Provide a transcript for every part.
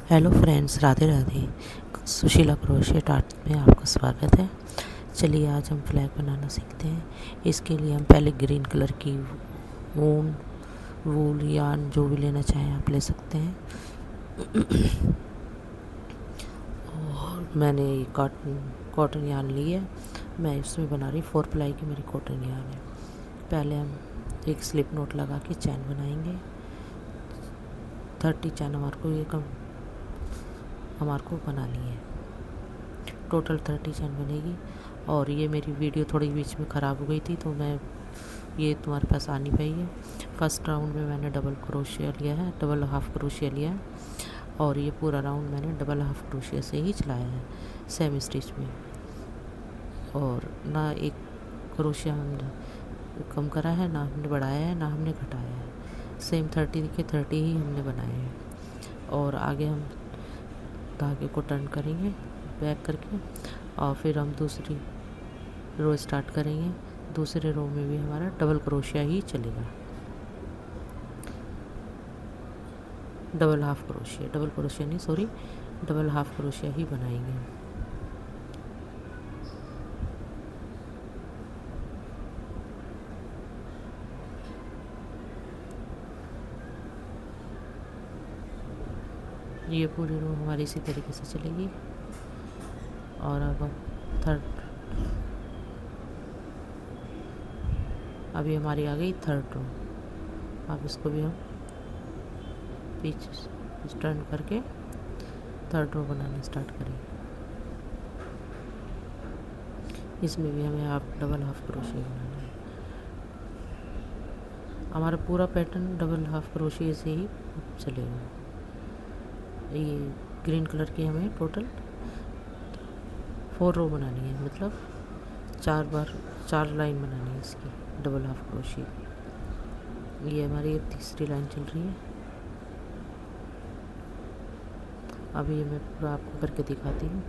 Hello friends, Radhe Radhe. Sushila crochet art में आपका स्वागत है। चलिए आज हम फ्लैग बनाना सीखते हैं। इसके लिए हम पहले ग्रीन कलर की ऊन, वूल, यार्न जो भी लेना चाहें आप ले सकते हैं। और मैंने कॉटन यार्न ली है। मैं इसमें बना रही 4 प्लाई की मेरी कॉटन यार्न है। पहले हम एक स्लिप नोट लगा के चैन बनाएंगे। 30 चैन हमारे को बनानी है। टोटल 30 चैन बनेगी। और ये मेरी वीडियो थोड़ी बीच में ख़राब हो गई थी, तो ये तुम्हारे पास आ नहीं पाई है। फर्स्ट राउंड में मैंने डबल क्रोशिया लिया है, डबल हाफ क्रोशिया लिया है। और ये पूरा राउंड मैंने डबल हाफ क्रोशिया से ही चलाया है, सेम स्टिच में। और ना एक क्रोशिया हमने कम करा है, ना हमने बढ़ाया है, ना हमने घटाया है। सेम 30 के 30 ही हमने बनाए हैं। और आगे हम धागे को टर्न करेंगे बैक करके, और फिर हम दूसरी रो स्टार्ट करेंगे। दूसरे रो में भी हमारा डबल क्रोशिया ही चलेगा, डबल हाफ क्रोशिया ही बनाएंगे। ये पूरी रो हमारी इसी तरीके से चलेगी। और अब हम अभी हमारी आ गई थर्ड रो। अब इसको भी हम पीछे टर्न करके थर्ड रो बनाना स्टार्ट करेंगे। इसमें भी हमें डबल हाफ क्रोशिया बनाना है। हमारा पूरा पैटर्न डबल हाफ क्रोशिया से ही चलेगा। ये ग्रीन कलर की हमें टोटल 4 रो बनानी है, मतलब 4 लाइन बनानी है इसकी डबल हाफ क्रोशिया। ये हमारी अब तीसरी लाइन चल रही है। अभी ये मैं पूरा आपको करके दिखाती हूँ।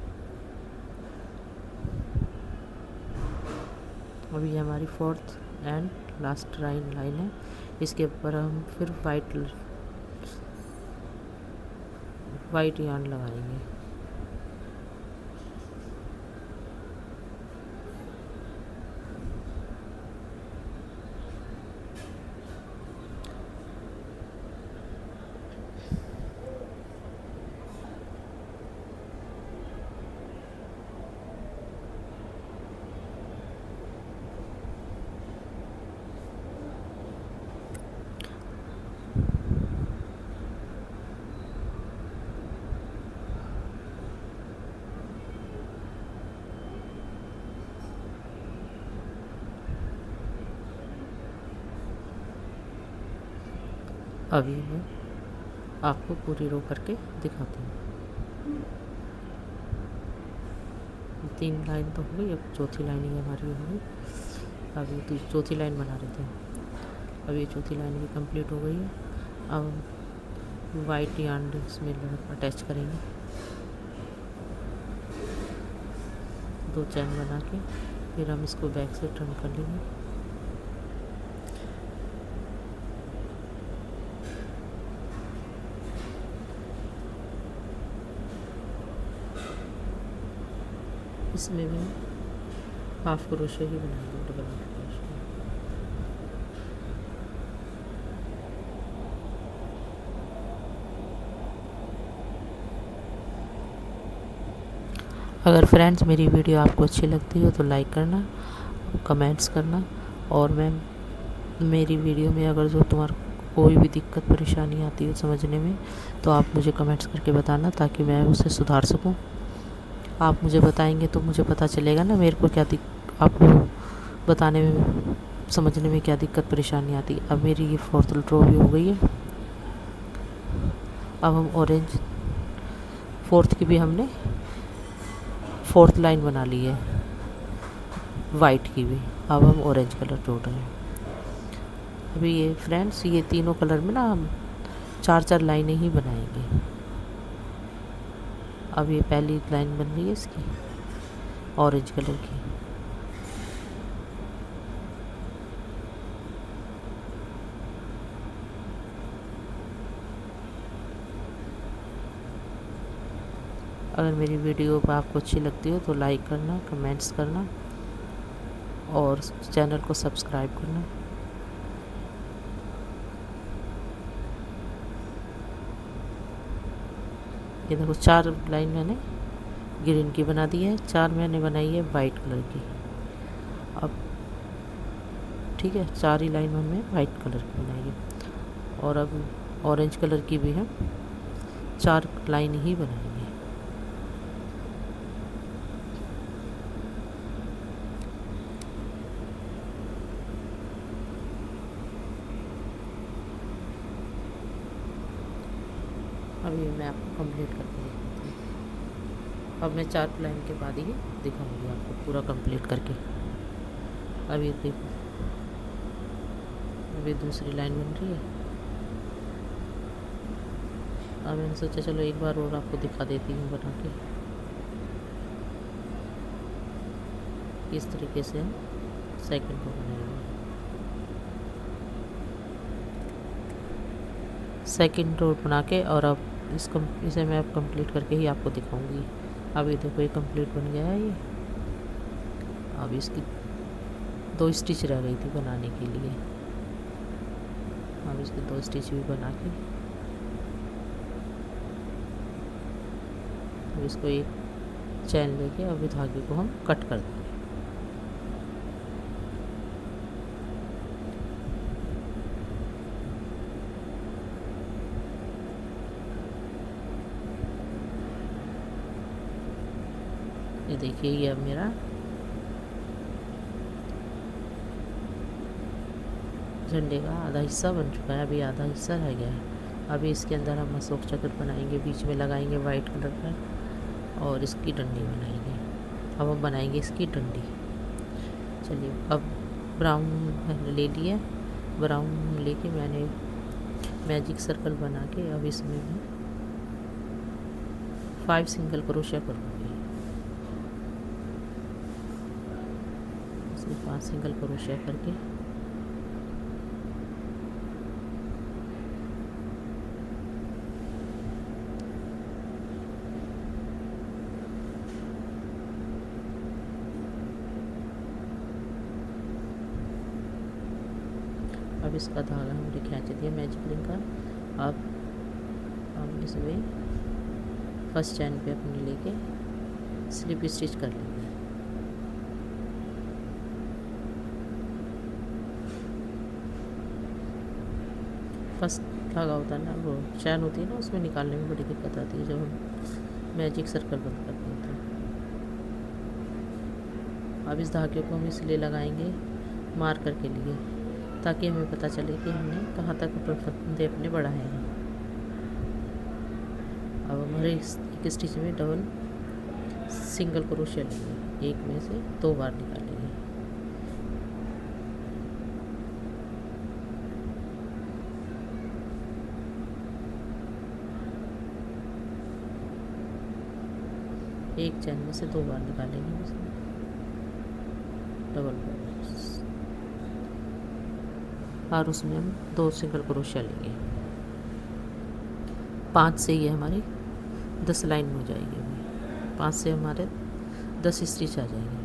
अभी ये हमारी 4th एंड लास्ट लाइन है। इसके ऊपर हम फिर वाइट यार्न लगाएंगे। अभी मैं आपको पूरी रो करके दिखाती हूँ। 3 लाइन तो हो गई, अब चौथी लाइनिंग हमारी हो गई। अभी तो चौथी लाइन बना रहे थे, अब ये चौथी लाइन भी कंप्लीट हो गई है। अब हम वाइट यार्न इसमें अटैच करेंगे, 2 चैन बना के फिर हम इसको बैक से टर्न कर लेंगे। इसमें भी हाफ क्रोशिया ही बनाएंगे, डबल हाफ क्रोशिया। अगर फ्रेंड्स मेरी वीडियो आपको अच्छी लगती हो तो लाइक करना, कमेंट्स करना। और मेरी वीडियो में अगर जो तुम्हारे कोई भी दिक्कत परेशानी आती हो समझने में, तो आप मुझे कमेंट्स करके बताना, ताकि मैं उसे सुधार सकूं। आप मुझे बताएंगे तो मुझे पता चलेगा ना मेरे को आपको बताने में, समझने में क्या दिक्कत परेशानी आती है। अब मेरी ये 4th रो भी हो गई है। अब हम ऑरेंज 4th की भी हमने 4th लाइन बना ली है, वाइट की भी। अब हम ऑरेंज कलर जोड़ रहे हैं। अभी ये फ्रेंड्स, ये तीनों कलर में ना हम 4 लाइनें ही बनाएंगे। अब ये पहली लाइन बन रही है इसकी ऑरेंज कलर की। अगर मेरी वीडियो आपको अच्छी लगती हो तो लाइक करना, कमेंट्स करना और चैनल को सब्सक्राइब करना। ये देखो 4 लाइन मैंने ग्रीन की बना दी है, 4 मैंने बनाई है वाइट कलर की। अब ठीक है, 4 ही लाइन हमने वाइट कलर की बनाई है और अब ऑरेंज कलर की भी हम 4 लाइन ही बनाएंगे। अभी मैं आपको कंप्लीट करके दिखाती हूँ। अब मैं 4 लाइन के बाद ही दिखाऊंगी आपको पूरा कंप्लीट करके। अभी देखो, अभी दूसरी लाइन बन रही है। अब मैंने सोचा चलो एक बार और आपको दिखा देती हूँ बना के, इस तरीके से हम सेकंड रो बनाएंगे। सेकंड रो बना के और अब इसे मैं अब कंप्लीट करके ही आपको दिखाऊंगी। अभी देखो ये कंप्लीट बन गया है ये। अब इसकी 2 स्टिच रह गई थी बनाने के लिए। अब इसके 2 स्टिच भी बना के अब इसको एक चैन लेके अभी धागे को हम कट कर देंगे। ये देखिए ये अब मेरा झंडे का आधा हिस्सा बन चुका है, अभी आधा हिस्सा रह गया है। अभी इसके अंदर हम अशोक चक्र बनाएंगे, बीच में लगाएंगे वाइट कलर का और इसकी डंडी बनाएंगे। अब हम बनाएंगे इसकी डंडी। चलिए, अब ब्राउन मैंने ले लिया, ब्राउन लेके मैंने मैजिक सर्कल बना के अब इसमें मैं 5 सिंगल क्रोशिया करूँगी। 5 सिंगल क्रोशिया करके अब इसका धागा हमने खींच दिया मैजिक रिंग का। अब हम इसमें फर्स्ट चैन पे अपने लेके स्लिप स्टिच कर लेंगे। फर्स्ट धागा होता है ना, वो चैन होती है ना, उसमें निकालने में बड़ी दिक्कत आती है जब हम मैजिक सर्कल बंद करते हैं। तो अब इस धागे को हम इसलिए लगाएंगे मार्कर के लिए, ताकि हमें पता चले कि हमने कहाँ तक फंदे अपने बढ़ाए हैं। अब हमारे एक स्टिच में डबल सिंगल क्रोशिया लेंगे, एक में से 2 बार निकालेंगे। एक चैन में से 2 बार निकालेंगे उसमें डबल और उसमें हम 2 सिंगल क्रोशिया लेंगे। 5 से ये हमारी 10 लाइन हो जाएगी। 5 से हमारे 10 स्टिच आ जाएंगे।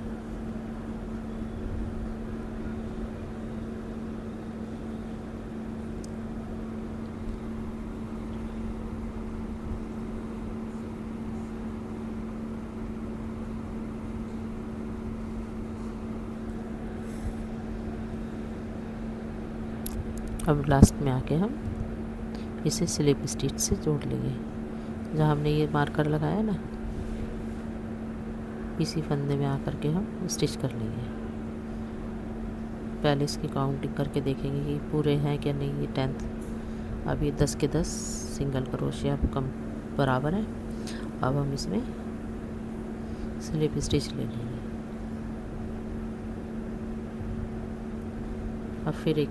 अब लास्ट में आके हम इसे स्लिप स्टिच से जोड़ लेंगे। जहाँ हमने ये मार्कर लगाया ना, इसी फंदे में आकर के हम स्टिच कर लेंगे। पहले इसकी काउंटिंग करके देखेंगे कि पूरे हैं क्या नहीं। ये 10th, अब ये 10 के 10 सिंगल क्रोशिया कम बराबर है। अब हम इसमें स्लिप स्टिच ले लेंगे। अब फिर एक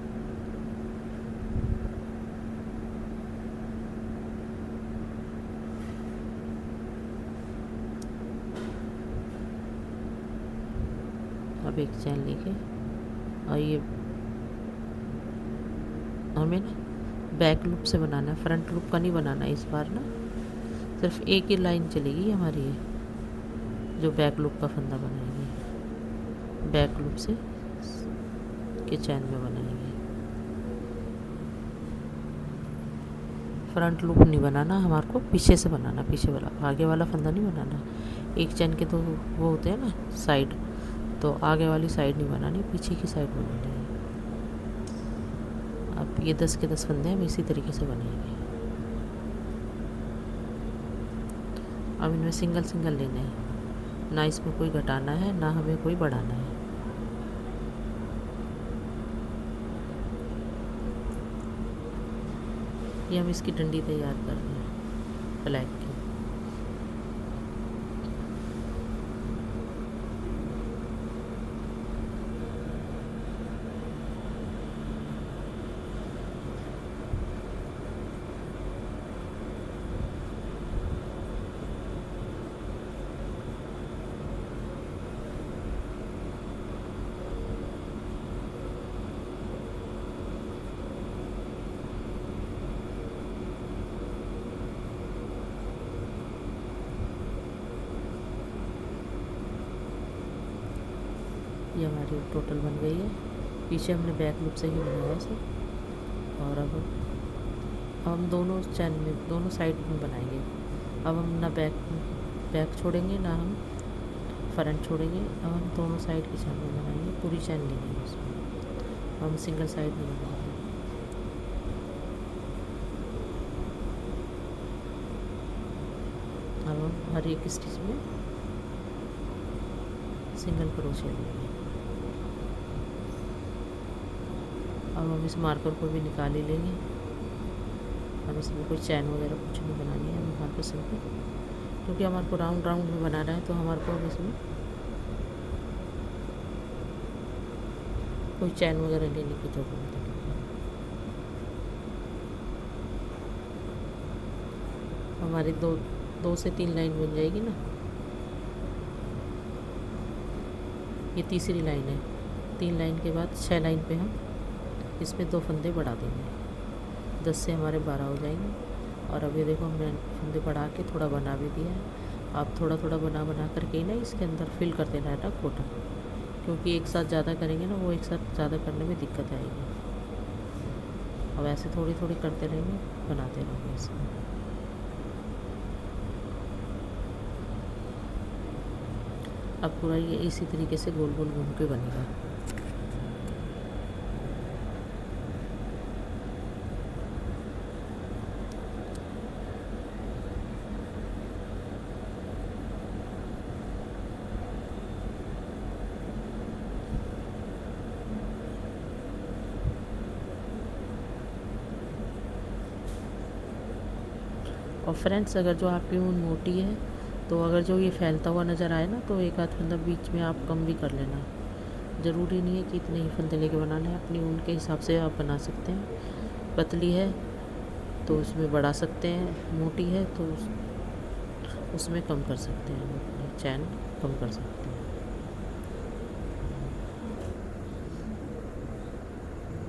चैन लेके और ये हमें ना बैक लूप से बनाना है, फ्रंट लूप का नहीं बनाना है इस बार ना। सिर्फ एक ही लाइन चलेगी हमारी ये जो बैक लूप का फंदा बनाएंगे, बैक लूप से के चैन में बनाएंगे। फ्रंट लूप नहीं बनाना हमारे को, पीछे से बनाना, पीछे वाला, आगे वाला फंदा नहीं बनाना। एक चैन के तो वो होते हैं ना साइड, तो आगे वाली साइड नहीं बनानी, पीछे की साइड बनानी है। अब ये 10 के 10 फंदे हम इसी तरीके से बनाएंगे। अब इनमें सिंगल सिंगल लेने हैं, ना इसमें कोई घटाना है ना हमें कोई बढ़ाना है। ये हम इसकी डंडी तैयार कर रहे हैं फ्लैग की। ये हमारी टोटल बन गई है। पीछे हमने बैक लूप से ही बनाया इसे। और अब हम दोनों चैन में, दोनों साइड में बनाएंगे। अब हम ना बैक छोड़ेंगे ना हम फ्रंट छोड़ेंगे। अब हम दोनों साइड की चैन में बनाएंगे, पूरी चैन लेंगे उसमें। हम सिंगल साइड में बनाएंगे। अब हम हर एक स्टिच में सिंगल क्रोशे लेंगे। अब हम इस मार्कर को भी निकाल ही लेंगे। अब इसमें कोई चैन वगैरह कुछ नहीं बनानी है हमारे को, सिंपल, क्योंकि हमारे को राउंड राउंड में बनाना है, तो हमारे को इसमें कोई चैन वगैरह लेने की जरूरत नहीं है। हमारी दो से 3 लाइन बन जाएगी ना। ये तीसरी लाइन है। 3 लाइन के बाद 6 लाइन पे हम इसमें 2 फंदे बढ़ा देंगे। 10 से हमारे 12 हो जाएंगे। और अभी देखो हमने फंदे बढ़ा के थोड़ा बना भी दिया है। आप थोड़ा थोड़ा बना करके ना इसके अंदर फिल कर देना है ना कॉटन, क्योंकि एक साथ ज़्यादा करेंगे ना, वो एक साथ ज़्यादा करने में दिक्कत आएगी। अब ऐसे थोड़ी थोड़ी करते रहेंगे, बनाते रहेंगे इसमें। अब पूरा ये इसी तरीके से गोल गोल घूम के बनेगा। और फ्रेंड्स, अगर जो आपकी ऊन मोटी है तो अगर जो ये फैलता हुआ नज़र आए ना, तो एक आध फंदा बीच में आप कम भी कर लेना। ज़रूरी नहीं है कि इतने ही फंदे लेके बनाना है, अपनी ऊन के हिसाब से आप बना सकते हैं। पतली है तो उसमें बढ़ा सकते हैं, मोटी है तो उसमें कम कर सकते हैं, अपनी चैन कम कर सकते हैं।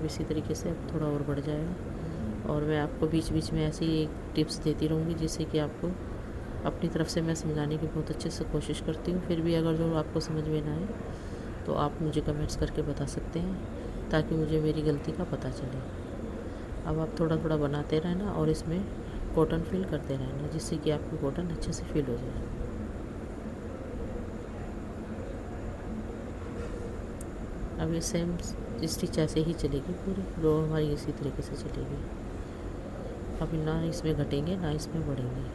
इसी तरीके से अब थोड़ा और बढ़ जाएगा। और मैं आपको बीच बीच में ऐसे ही एक टिप्स देती रहूँगी, जिससे कि आपको अपनी तरफ से मैं समझाने की बहुत अच्छे से कोशिश करती हूँ। फिर भी अगर जो आपको समझ में ना आए तो आप मुझे कमेंट्स करके बता सकते हैं, ताकि मुझे मेरी गलती का पता चले। अब आप थोड़ा थोड़ा बनाते रहना और इसमें कॉटन फिल करते रहना, जिससे कि आपकी कॉटन अच्छे से फिल हो जाए। अब ये सेम स्टिच ऐसे ही चलेगी, पूरी रो हमारी इसी तरीके से चलेगी। अभी ना इसमें घटेंगे ना इसमें बढ़ेंगे।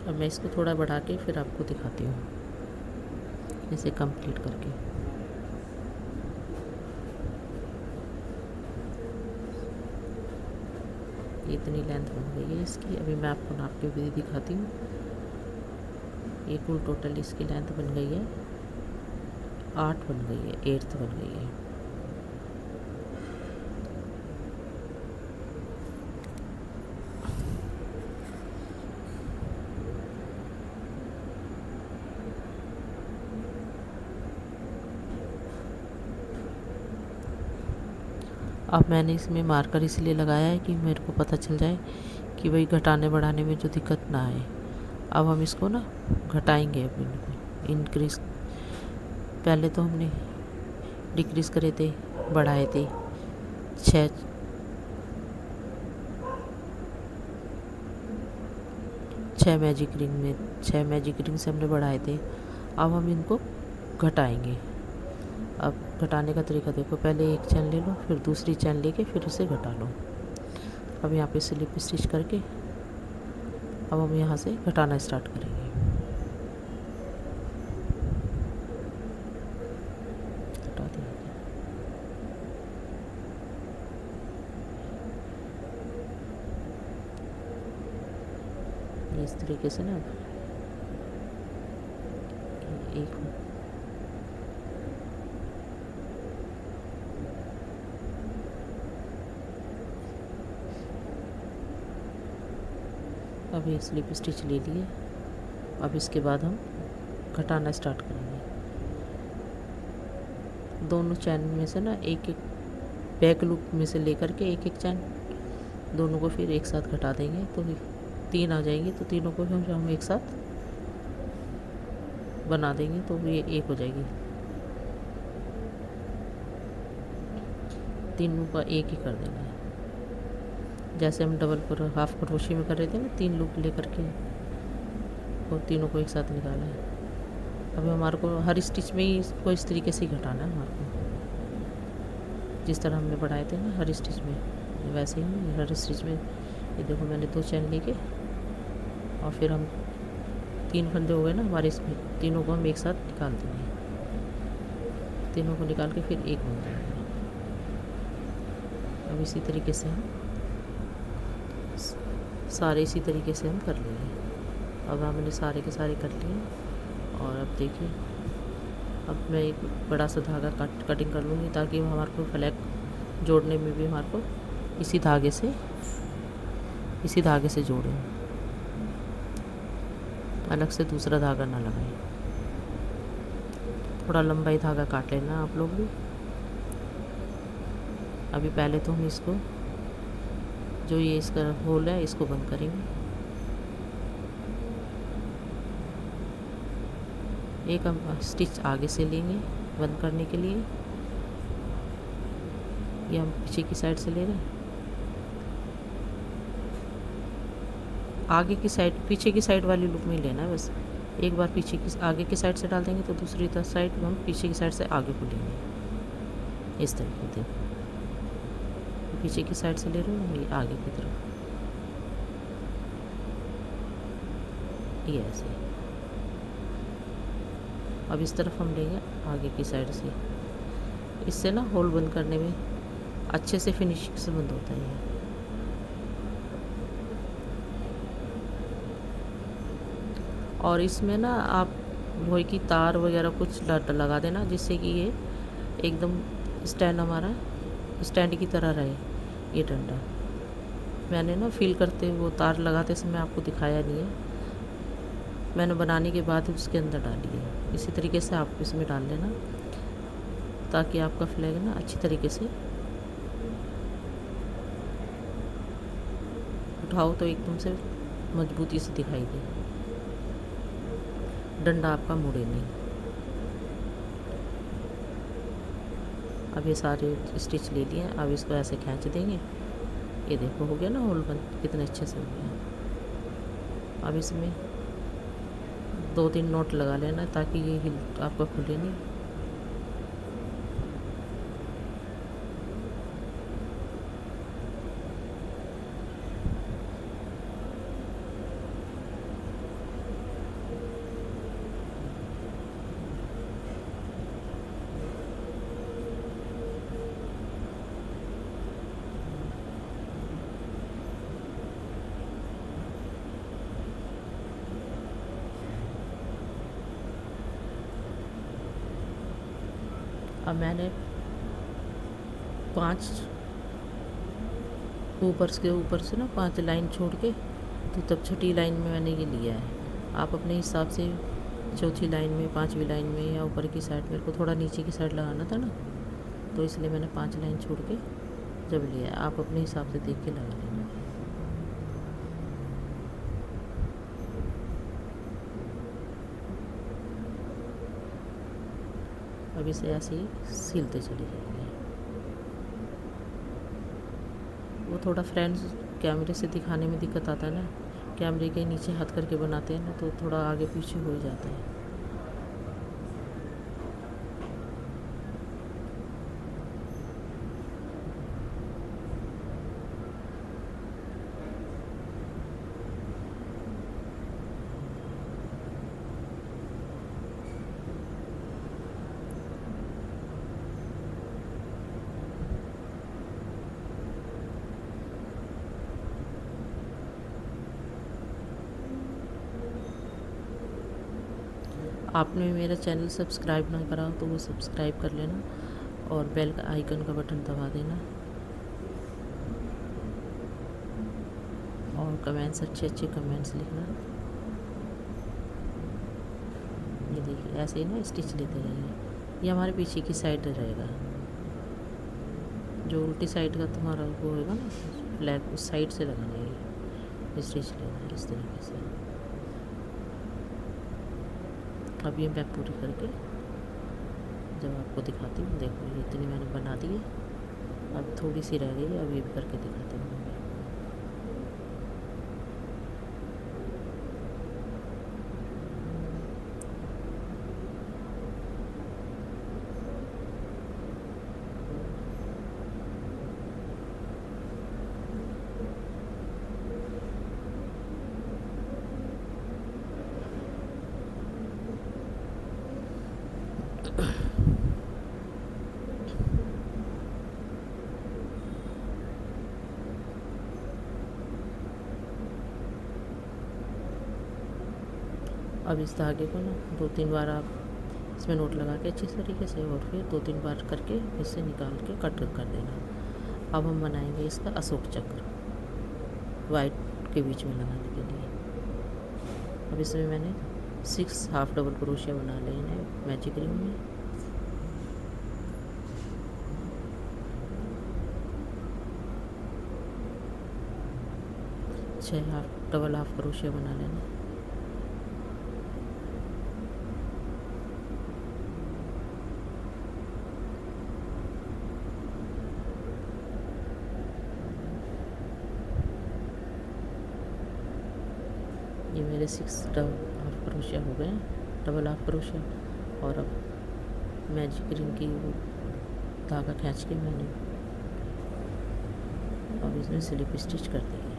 अब मैं इसको थोड़ा बढ़ा के फिर आपको दिखाती हूँ इसे कंप्लीट करके। इतनी लेंथ बन गई है इसकी। अभी मैं आपको नाप के भी दिखाती हूँ। ये कुल टोटल इसकी लेंथ बन गई है 8 बन गई है, 8th बन गई है। अब मैंने इसमें मार्कर इसलिए लगाया है कि मेरे को पता चल जाए कि भाई घटाने बढ़ाने में जो दिक्कत ना आए। अब हम इसको ना घटाएंगे, अब इनको इंक्रीज, पहले तो हमने डिक्रीज़ करे थे, बढ़ाए थे 6 मैजिक रिंग में, 6 मैजिक रिंग से हमने बढ़ाए थे। अब हम इनको घटाएंगे। अब घटाने का तरीका देखो, पहले एक चैन ले लो, फिर दूसरी चैन लेके फिर उसे घटा लो। अब यहाँ पे स्लिप स्टिच करके अब हम यहाँ से घटाना स्टार्ट करेंगे। घटा दिया इस तरीके से ना, एक अब ये स्लिप स्टिच ले लिए। अब इसके बाद हम घटाना स्टार्ट करेंगे। दोनों चैन में से ना एक एक बैक लूप में से लेकर के एक एक चैन दोनों को फिर एक साथ घटा देंगे, तो 3 आ जाएंगी। तो तीनों को हम एक साथ बना देंगे, तो ये एक हो जाएगी। तीनों का एक ही कर देना है, जैसे हम डबल हाफ क्रोशे में कर रहे थे ना, 3 लूप लेकर के और तीनों को एक साथ निकाला है। अभी हमारे को हर स्टिच में ही इसको इस तरीके से ही घटाना है हमारे को, जिस तरह हमने बढ़ाए थे ना हर स्टिच में, वैसे ही हर स्टिच में। ये देखो मैंने 2 चैन लेके और फिर हम 3 फंदे हो गए ना हमारे, इसमें तीनों को हम एक साथ निकाल देंगे। तीनों को निकाल के फिर एक बन जाएगा। अब इसी तरीके से हम सारे इसी तरीके से हम कर लेंगे। अब हमने सारे के सारे कर लिए। और अब देखिए, अब मैं एक बड़ा सा धागा कटिंग कर लूँगी, ताकि हमारे को फ्लैग जोड़ने में भी हमारे को इसी धागे से जोड़ें, अलग से दूसरा धागा ना लगाएं। थोड़ा लंबा ही धागा काट लेना आप लोग भी। अभी पहले तो हम इसको, जो ये इसका होल है, इसको बंद करेंगे। एक हम स्टिच आगे से लेंगे बंद करने के लिए, ये हम पीछे की साइड से ले रहे हैं। आगे की साइड, पीछे की साइड वाली लूप में लेना है बस। एक बार पीछे की आगे की साइड से डाल देंगे, तो दूसरी साइड हम पीछे की साइड से आगे को लेंगे। इस तरीके से पीछे की साइड से ले रहे हो, ये आगे की तरफ, ये ऐसे। अब इस तरफ हम लेंगे आगे की साइड से। इससे ना होल बंद करने में अच्छे से फिनिशिंग से बंद होता है ये। और इसमें ना आप लोहे की तार वगैरह कुछ लगा देना, जिससे कि ये एकदम स्टैंड हमारा स्टैंड की तरह रहे। ये डंडा मैंने ना फील करते वो तार लगाते समय आपको दिखाया नहीं है, मैंने बनाने के बाद उसके अंदर डाली है। इसी तरीके से आप इसमें डाल लेना, ताकि आपका फ्लैग ना अच्छी तरीके से उठाओ तो एकदम से मजबूती से दिखाई दे, डंडा आपका मुड़े नहीं। अब ये सारे स्टिच ले लिए, अब इसको ऐसे खींच देंगे। ये देखो हो गया ना होल बंद, कितने अच्छे से हो गया। अब इसमें 2-3 नोट लगा लेना, ताकि ये हिल आपका खुले नहीं। अब मैंने 5 ऊपर से ना 5 लाइन छोड़ के, तो तब छठी लाइन में मैंने ये लिया है। आप अपने हिसाब से चौथी लाइन में, 5वीं लाइन में, या ऊपर की साइड, मेरे को थोड़ा नीचे की साइड लगाना था ना, तो इसलिए मैंने 5 लाइन छोड़ के जब लिया आप अपने हिसाब से देख के लगा लेना। अब इसे ऐसे ही सिलते चले जाएंगे। वो थोड़ा फ्रेंड्स कैमरे से दिखाने में दिक्कत आता है ना, कैमरे के नीचे हाथ करके बनाते हैं ना तो थोड़ा आगे पीछे हो जाता है। आपने मेरा चैनल सब्सक्राइब ना करा हो तो वो सब्सक्राइब कर लेना और बेल का आइकन का बटन दबा देना और कमेंट्स अच्छे कमेंट्स लिखना। ये देखिए ऐसे ही ना स्टिच लेते रहिए। ये हमारे पीछे की साइड रहेगा, जो उल्टी साइड का तुम्हारा वो होगा ना फ्लैग, उस साइड से लगाना है, स्टिच लेना है इस तरीके से। अब ये मैं पूरी करके जब आपको दिखाती हूँ, देखो ये इतनी मैंने बना दी है, अब थोड़ी सी रह गई है, अब ये भी करके दिखाती हूँ। अब इस धागे को ना 2-3 बार आप इसमें नोट लगा के अच्छी तरीके से और फिर 2-3 बार करके इससे निकाल के कट कर देना। अब हम बनाएंगे इसका अशोक चक्र वाइट के बीच में लगाने के लिए। अब इसमें मैंने 6 हाफ डबल क्रोशिया बना लिए हैं मैजिक रिंग में। छः डबल हाफ क्रोशिया बना लेना। ये मेरे 6 डबल हाफ क्रोशिया हो गए, डबल हाफ क्रोशिया। और अब मैजिक रिंग की धागा खींच के मैंने अब इसमें स्लिप स्टिच कर दी है।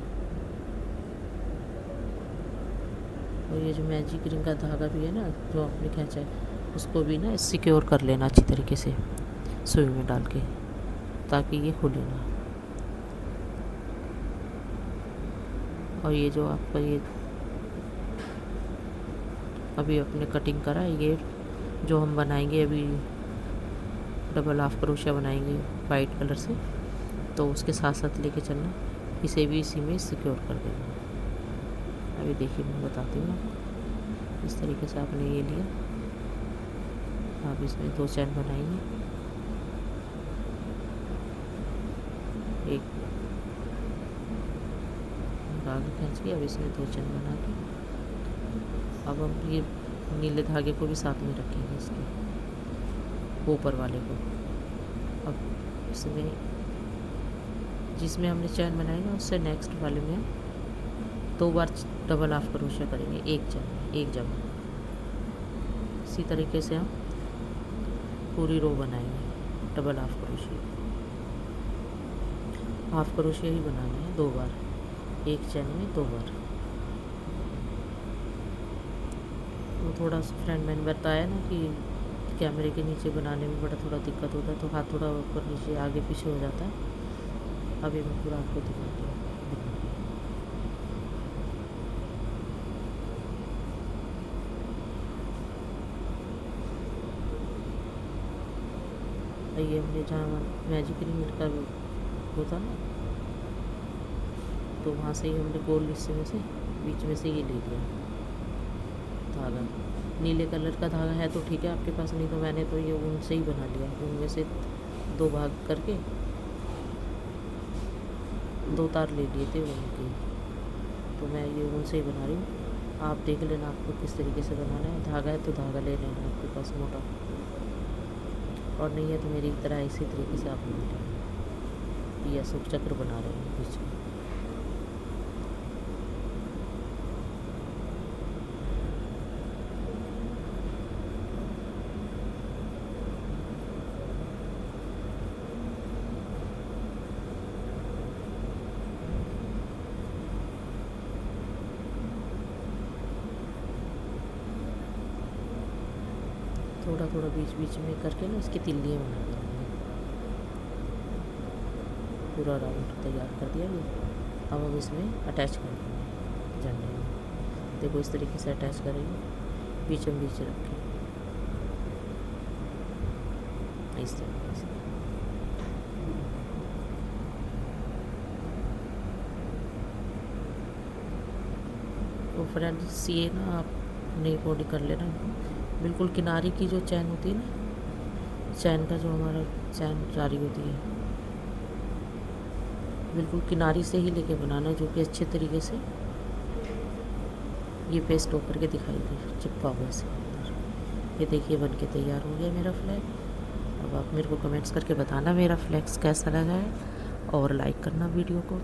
और ये जो मैजिक रिंग का धागा भी है ना जो आपने खींचा है, उसको भी ना सिक्योर कर लेना अच्छी तरीके से सुई में डाल के, ताकि ये खुले ना। और ये जो आपका ये अभी अपने कटिंग करा है, ये जो हम बनाएंगे अभी डबल हाफ क्रोशिया बनाएंगे वाइट कलर से, तो उसके साथ साथ लेके चलना, इसे भी इसी में सिक्योर कर देना। अभी देखिए मैं बताती हूँ आपको। इस तरीके से आपने ये लिया, आप इसमें 2 चैन बनाएंगे, एक धागा खींच के अब इसमें 2 चैन बना के अब हम ये नीले धागे को भी साथ में रखेंगे इसके ऊपर वाले को। अब इसमें जिसमें हमने चैन बनाई ना उससे नेक्स्ट वाले में 2 बार डबल हाफ क्रोशिया करेंगे, एक चैन एक जगह। इसी तरीके से हम पूरी रो बनाएंगे double half crochet. Half crochet ही बनाना है 2 बार, एक चैन में 2 बार। वो थोड़ा फ्रेंड मैंने बताया ना कि कैमरे के नीचे बनाने में बड़ा थोड़ा दिक्कत होता है, तो हाथ थोड़ा ऊपर नीचे आगे पीछे हो जाता है। अभी मैं पूरा आपको दिखाती हूँ। ये हमने जहाँ मैजिक रिंग का होता ना, तो वहाँ से ही हमने गोल हिस्से में से बीच में से ये ले लिया धागा। नीले कलर का धागा है तो ठीक है आपके पास, नहीं तो मैंने तो ये ऊन से ही बना लिया। ऊन में से 2 भाग करके 2 तार ले लिए थे उनके, तो मैं ये उनसे ही बना रही हूँ। आप देख लेना आपको किस तरीके से बनाना है। धागा है तो धागा ले लेना आपके पास मोटा, और नहीं है तो मेरी तरह इसी तरीके से आप बना लेना। ये अशोक चक्र बना रहे हैं बीच में। थोड़ा थोड़ा बीच बीच में करके ना इसकी तिल्लियाँ बना देंगे। पूरा राउंड तैयार कर दिया ये। अब हम इसमें अटैच कर देंगे झंडे में। देखो इस तरीके से अटैच करेंगे, बीचों बीच रख के इस तरीके से। तो फ्रेंड्स ये ना आप नेल पॉलिश कर लेना। बिल्कुल किनारे की जो चैन होती है ना, चैन का जो हमारा चैन जारी होती है, बिल्कुल किनारी से ही लेके बनाना, जो कि अच्छे तरीके से ये पेस्ट होकर के दिखाई दे, चिपका हुआ इसके अंदर। ये देखिए बन के तैयार हो गया मेरा फ्लैग। अब आप मेरे को कमेंट्स करके बताना मेरा फ्लैग्स कैसा लगा है, और लाइक करना वीडियो को।